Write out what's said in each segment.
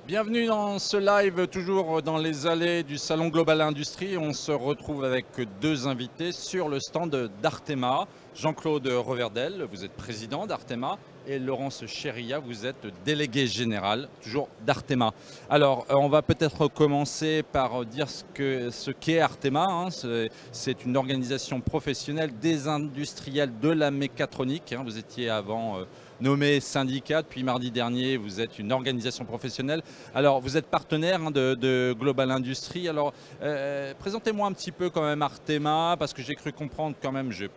Bienvenue dans ce live, toujours dans les allées du Salon Global Industrie. On se retrouve avec deux invités sur le stand d'Artema. Jean-Claude Reverdel, vous êtes président d'Artema, et Laurence Cheria, vous êtes délégué général, toujours d'Artema. Alors, on va peut-être commencer par dire ce qu'est Artema. Hein. C'est une organisation professionnelle des industriels de la mécatronique. Hein. Vous étiez avant nommé syndicat, depuis mardi dernier, vous êtes une organisation professionnelle. Alors, vous êtes partenaire de Global Industrie. Alors, présentez-moi un petit peu quand même Artema, parce que j'ai cru comprendre quand même, j'ai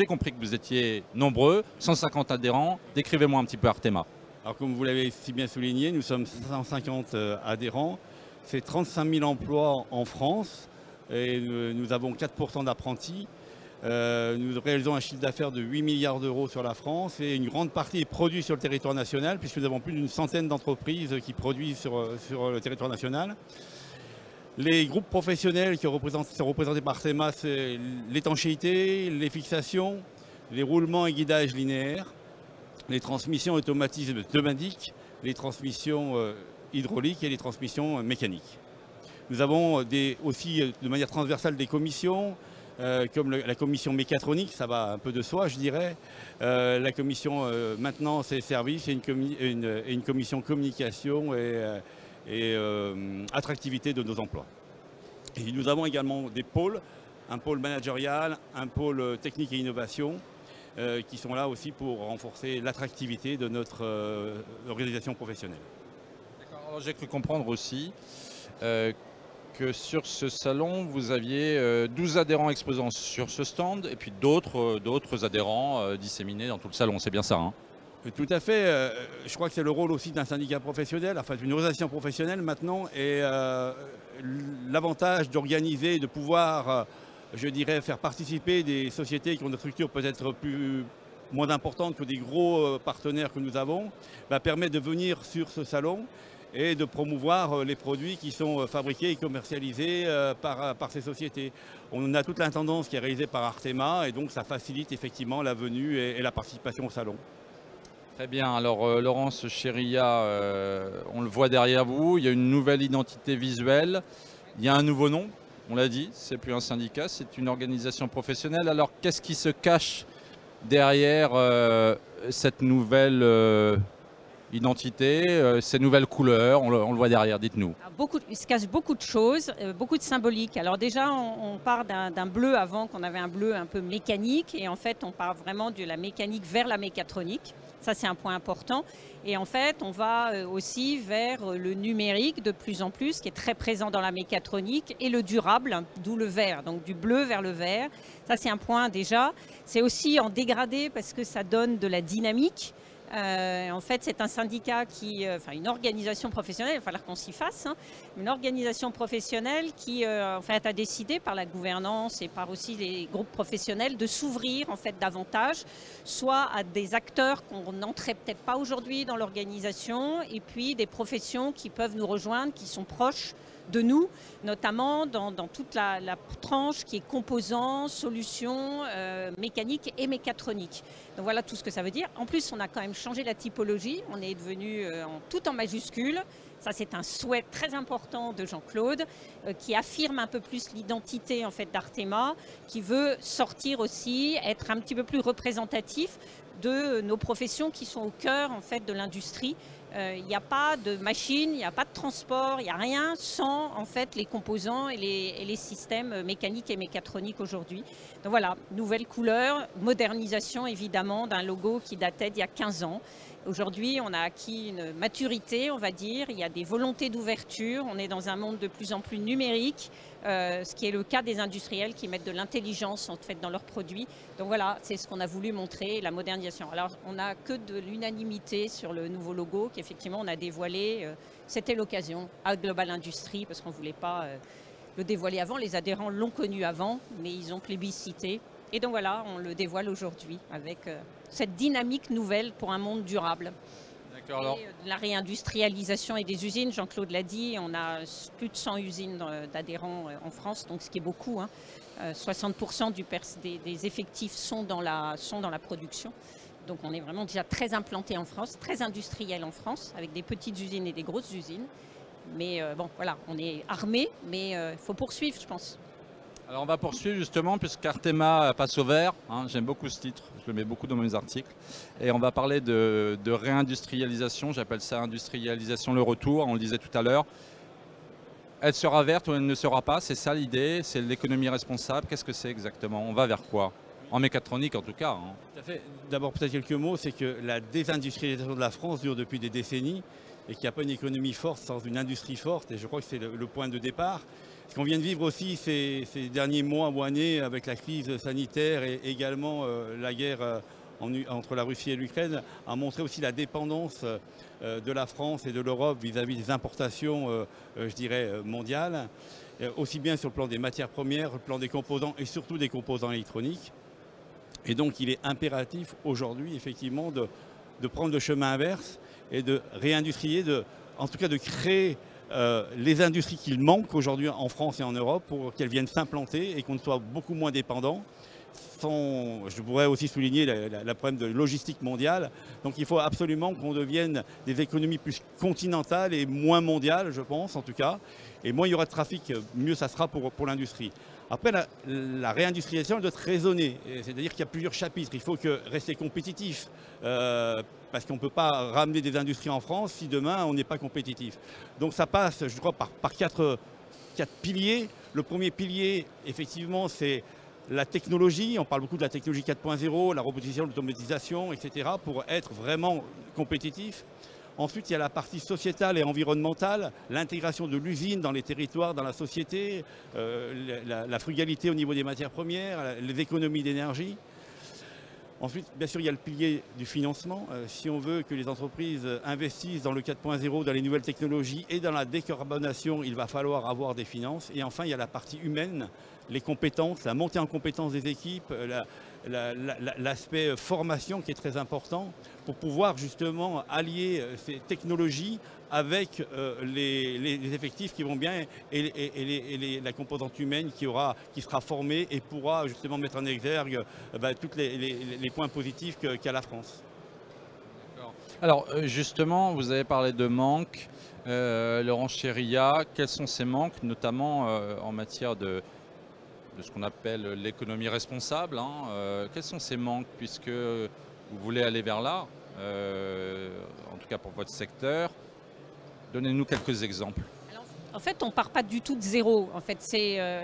compris que vous étiez nombreux, 150 adhérents. Décrivez-moi un petit peu Artema. Alors, comme vous l'avez si bien souligné, nous sommes 150 adhérents. C'est 35 000 emplois en France et nous avons 4% d'apprentis. Nous réalisons un chiffre d'affaires de 8 milliards d'euros sur la France et une grande partie est produite sur le territoire national puisque nous avons plus d'une centaine d'entreprises qui produisent sur le territoire national. Les groupes professionnels qui sont représentés par Artema, c'est l'étanchéité, les fixations, les roulements et guidages linéaires, les transmissions automatisées pneumatiques, les transmissions hydrauliques et les transmissions mécaniques. Nous avons aussi de manière transversale des commissions, comme la commission mécatronique, ça va un peu de soi je dirais, la commission maintenance et services et une commission communication et attractivité de nos emplois. Et nous avons également des pôles, un pôle managérial, un pôle technique et innovation, qui sont là aussi pour renforcer l'attractivité de notre organisation professionnelle. D'accord. J'ai cru comprendre aussi que sur ce salon, vous aviez 12 adhérents exposants sur ce stand et puis d'autres adhérents disséminés dans tout le salon, c'est bien ça, hein? Tout à fait. Je crois que c'est le rôle aussi d'un syndicat professionnel, enfin d'une organisation professionnelle maintenant, et l'avantage d'organiser, de pouvoir, je dirais, faire participer des sociétés qui ont des structures peut-être moins importantes que des gros partenaires que nous avons, permet de venir sur ce salon et de promouvoir les produits qui sont fabriqués et commercialisés par ces sociétés. On a toute l'intendance qui est réalisée par Artema et donc ça facilite effectivement la venue et la participation au salon. Très bien, alors Laurence Cheria, on le voit derrière vous, il y a une nouvelle identité visuelle, il y a un nouveau nom, on l'a dit, c'est plus un syndicat, c'est une organisation professionnelle. Alors qu'est-ce qui se cache derrière cette nouvelle identité, ces nouvelles couleurs, on le voit derrière, dites-nous. Il se cache beaucoup de choses, beaucoup de symbolique. Alors déjà, on part d'un bleu avant, qu'on avait un bleu un peu mécanique, et en fait, on part vraiment de la mécanique vers la mécatronique. Ça, c'est un point important. Et en fait, on va aussi vers le numérique de plus en plus, qui est très présent dans la mécatronique, et le durable, d'où le vert. Donc du bleu vers le vert. Ça, c'est un point déjà. C'est aussi en dégradé parce que ça donne de la dynamique. En fait, c'est un syndicat une organisation professionnelle, il va falloir qu'on s'y fasse, hein, une organisation professionnelle qui en fait, a décidé par la gouvernance et par aussi les groupes professionnels de s'ouvrir en fait davantage, soit à des acteurs qu'on n'entrait peut-être pas aujourd'hui dans l'organisation, et puis des professions qui peuvent nous rejoindre, qui sont proches de nous, notamment dans toute la tranche qui est composants, solutions, mécaniques et mécatroniques. Donc voilà tout ce que ça veut dire. En plus, on a quand même changé la typologie. On est devenu tout en majuscule. Ça, c'est un souhait très important de Jean-Claude, qui affirme un peu plus l'identité en fait, d'Artema, qui veut sortir aussi, être un petit peu plus représentatif de nos professions qui sont au cœur en fait, de l'industrie. Il n'y a pas de machine, il n'y a pas de transport, il n'y a rien sans en fait, les composants et les systèmes mécaniques et mécatroniques aujourd'hui. Donc voilà, nouvelle couleur, modernisation évidemment d'un logo qui datait d'il y a 15 ans. Aujourd'hui, on a acquis une maturité, on va dire, il y a des volontés d'ouverture, on est dans un monde de plus en plus numérique, ce qui est le cas des industriels qui mettent de l'intelligence en fait, dans leurs produits. Donc voilà, c'est ce qu'on a voulu montrer, la modernisation. Alors, on n'a que de l'unanimité sur le nouveau logo qu'effectivement on a dévoilé. C'était l'occasion à Global Industrie, parce qu'on ne voulait pas le dévoiler avant. Les adhérents l'ont connu avant, mais ils ont plébiscité. Et donc voilà, on le dévoile aujourd'hui avec cette dynamique nouvelle pour un monde durable. D'accord, alors... La réindustrialisation et des usines, Jean-Claude l'a dit, on a plus de 100 usines d'adhérents en France, donc ce qui est beaucoup. Hein. 60% des effectifs sont dans la production. Donc on est vraiment déjà très implanté en France, très industriel en France, avec des petites usines et des grosses usines. Mais bon, voilà, on est armé, mais il faut poursuivre, je pense. Alors on va poursuivre justement puisqu'Artema passe au vert. Hein, j'aime beaucoup ce titre, je le mets beaucoup dans mes articles. Et on va parler de réindustrialisation, j'appelle ça industrialisation le retour, on le disait tout à l'heure. Elle sera verte ou elle ne sera pas, c'est ça l'idée, c'est l'économie responsable. Qu'est-ce que c'est exactement? On va vers quoi? En mécatronique en tout cas. Hein. Tout à fait. D'abord peut-être quelques mots, c'est que la désindustrialisation de la France dure depuis des décennies et qu'il n'y a pas une économie forte sans une industrie forte, et je crois que c'est le point de départ. Ce qu'on vient de vivre aussi ces derniers mois ou années avec la crise sanitaire et également la guerre entre la Russie et l'Ukraine a montré aussi la dépendance de la France et de l'Europe vis-à-vis des importations, je dirais, mondiales, aussi bien sur le plan des matières premières, le plan des composants et surtout des composants électroniques. Et donc il est impératif aujourd'hui effectivement de prendre le chemin inverse et de réindustrialiser, en tout cas de créer les industries qu'il manque aujourd'hui en France et en Europe pour qu'elles viennent s'implanter et qu'on soit beaucoup moins dépendant. Je pourrais aussi souligner le problème de logistique mondiale. Donc il faut absolument qu'on devienne des économies plus continentales et moins mondiales, je pense en tout cas. Et moins il y aura de trafic, mieux ça sera pour l'industrie. Après, la réindustrialisation elle doit être raisonnée, c'est-à-dire qu'il y a plusieurs chapitres. Il faut rester compétitif, parce qu'on ne peut pas ramener des industries en France si demain on n'est pas compétitif. Donc ça passe, je crois, par quatre piliers. Le premier pilier, effectivement, c'est la technologie. On parle beaucoup de la technologie 4.0, la robotisation, l'automatisation, etc., pour être vraiment compétitif. Ensuite, il y a la partie sociétale et environnementale, l'intégration de l'usine dans les territoires, dans la société, la frugalité au niveau des matières premières, les économies d'énergie. Ensuite, bien sûr, il y a le pilier du financement. Si on veut que les entreprises investissent dans le 4.0, dans les nouvelles technologies et dans la décarbonation, il va falloir avoir des finances. Et enfin, il y a la partie humaine, les compétences, la montée en compétences des équipes, l'aspect formation qui est très important pour pouvoir justement allier ces technologies avec les effectifs qui vont bien et la composante humaine qui sera formée et pourra justement mettre en exergue tous les points positifs qu'a la France. Alors justement, vous avez parlé de manque. Laurent Cheria, quels sont ces manques, notamment en matière de ce qu'on appelle l'économie responsable, hein. Quels sont ces manques puisque vous voulez aller vers là, en tout cas pour votre secteur? Donnez-nous quelques exemples. Alors, en fait, on ne part pas du tout de zéro. En fait,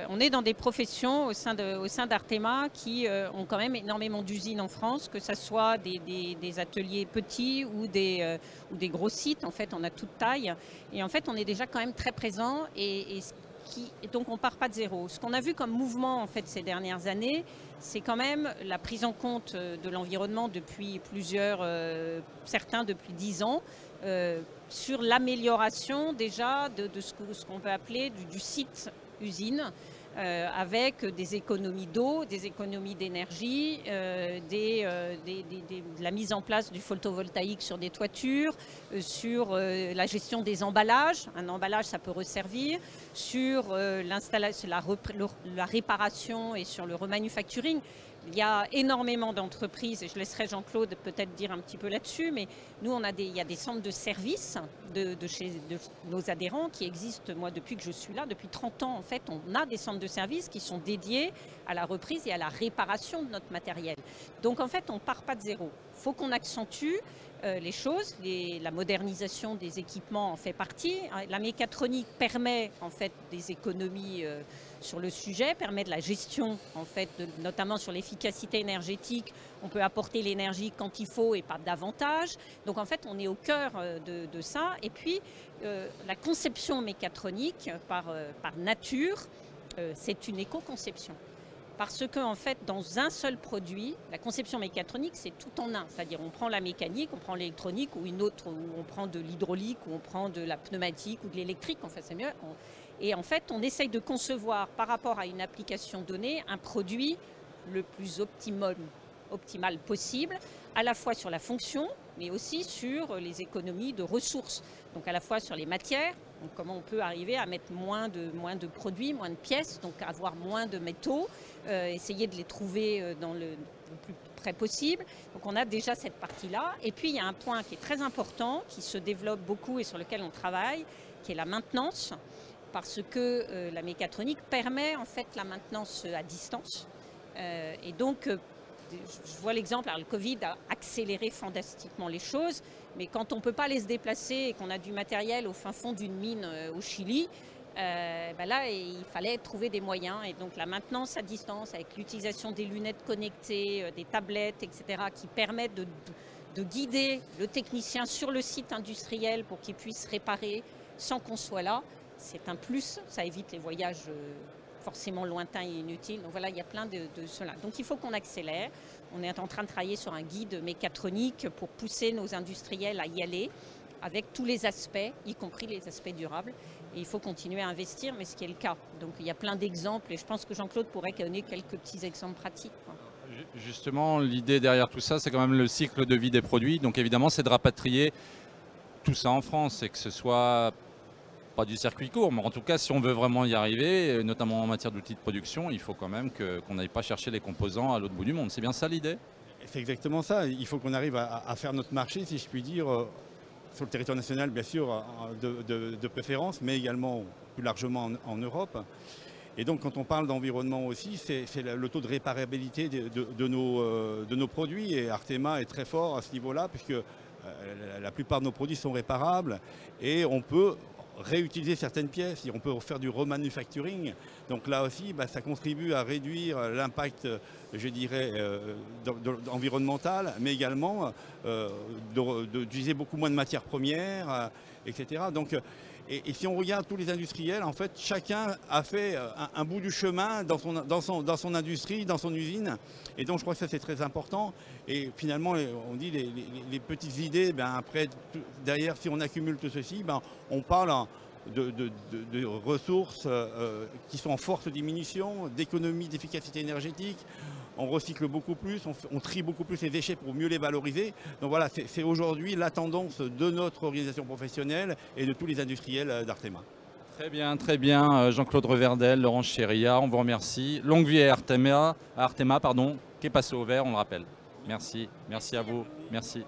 on est dans des professions au sein d'Artema qui ont quand même énormément d'usines en France, que ce soit des ateliers petits ou des gros sites. En fait, on a toute taille. Et en fait, on est déjà quand même très présent et donc on ne part pas de zéro. Ce qu'on a vu comme mouvement en fait, ces dernières années, c'est quand même la prise en compte de l'environnement depuis certains depuis 10 ans, sur l'amélioration déjà de ce qu'on peut appeler du site usine, avec des économies d'eau, des économies d'énergie, de la mise en place du photovoltaïque sur des toitures, sur la gestion des emballages. Un emballage, ça peut resservir, sur l'installation, la réparation et sur le remanufacturing. Il y a énormément d'entreprises, et je laisserai Jean-Claude peut-être dire un petit peu là-dessus, mais nous, il y a des centres de services de nos adhérents qui existent, moi, depuis que je suis là, depuis 30 ans, en fait, on a des centres de services qui sont dédiés à la reprise et à la réparation de notre matériel. Donc, en fait, on ne part pas de zéro. Il faut qu'on accentue les choses, la modernisation des équipements en fait partie. La mécatronique permet en fait des économies sur le sujet, permet de la gestion en fait, notamment sur l'efficacité énergétique. On peut apporter l'énergie quand il faut et pas davantage. Donc en fait, on est au cœur de ça. Et puis la conception mécatronique par nature, c'est une éco-conception. Parce qu'en fait, dans un seul produit, la conception mécatronique, c'est tout en un. C'est-à-dire, on prend la mécanique, on prend l'électronique ou une autre, ou on prend de l'hydraulique, ou on prend de la pneumatique ou de l'électrique. En fait, c'est mieux. Et en fait, on essaye de concevoir, par rapport à une application donnée, un produit le plus optimal possible, à la fois sur la fonction, mais aussi sur les économies de ressources. Donc à la fois sur les matières, donc comment on peut arriver à mettre moins de produits, moins de pièces, donc avoir moins de métaux, essayer de les trouver dans le plus près possible. Donc on a déjà cette partie-là. Et puis il y a un point qui est très important, qui se développe beaucoup et sur lequel on travaille, qui est la maintenance, parce que la mécatronique permet en fait la maintenance à distance. Et donc, je vois l'exemple, le Covid a accéléré fantastiquement les choses, mais quand on ne peut pas aller se déplacer et qu'on a du matériel au fin fond d'une mine au Chili, là, il fallait trouver des moyens. Et donc la maintenance à distance, avec l'utilisation des lunettes connectées, des tablettes, etc., qui permettent de guider le technicien sur le site industriel pour qu'il puisse réparer sans qu'on soit là, c'est un plus. Ça évite les voyages forcément lointains et inutiles. Donc voilà, il y a plein de cela. Donc il faut qu'on accélère. On est en train de travailler sur un guide mécatronique pour pousser nos industriels à y aller avec tous les aspects, y compris les aspects durables. Et il faut continuer à investir, mais ce qui est le cas. Donc il y a plein d'exemples et je pense que Jean-Claude pourrait donner quelques petits exemples pratiques, quoi. Justement, l'idée derrière tout ça, c'est quand même le cycle de vie des produits. Donc évidemment, c'est de rapatrier tout ça en France et que ce soit pas du circuit court, mais en tout cas, si on veut vraiment y arriver, notamment en matière d'outils de production, il faut quand même qu'on n'aille pas chercher les composants à l'autre bout du monde. C'est bien ça l'idée? C'est exactement ça. Il faut qu'on arrive à faire notre marché, si je puis dire, sur le territoire national, bien sûr, de préférence, mais également plus largement en Europe. Et donc, quand on parle d'environnement aussi, c'est le taux de réparabilité de nos produits. Et Artema est très fort à ce niveau-là, puisque la plupart de nos produits sont réparables et on peut réutiliser certaines pièces, on peut faire du remanufacturing. Donc là aussi, ça contribue à réduire l'impact, je dirais, environnemental, mais également d'utiliser beaucoup moins de matières premières, etc. Donc, et si on regarde tous les industriels, en fait, chacun a fait un bout du chemin dans son industrie, dans son usine. Et donc, je crois que ça, c'est très important. Et finalement, on dit les petites idées, après, derrière, si on accumule tout ceci, on parle de ressources qui sont en forte diminution, d'économie, d'efficacité énergétique. On recycle beaucoup plus, on trie beaucoup plus les déchets pour mieux les valoriser. Donc voilà, c'est aujourd'hui la tendance de notre organisation professionnelle et de tous les industriels d'Artema. Très bien, Jean-Claude Reverdel, Laurence Chéria, on vous remercie. Longue vie à Artema, qui est passé au vert, on le rappelle. Merci à vous. Merci.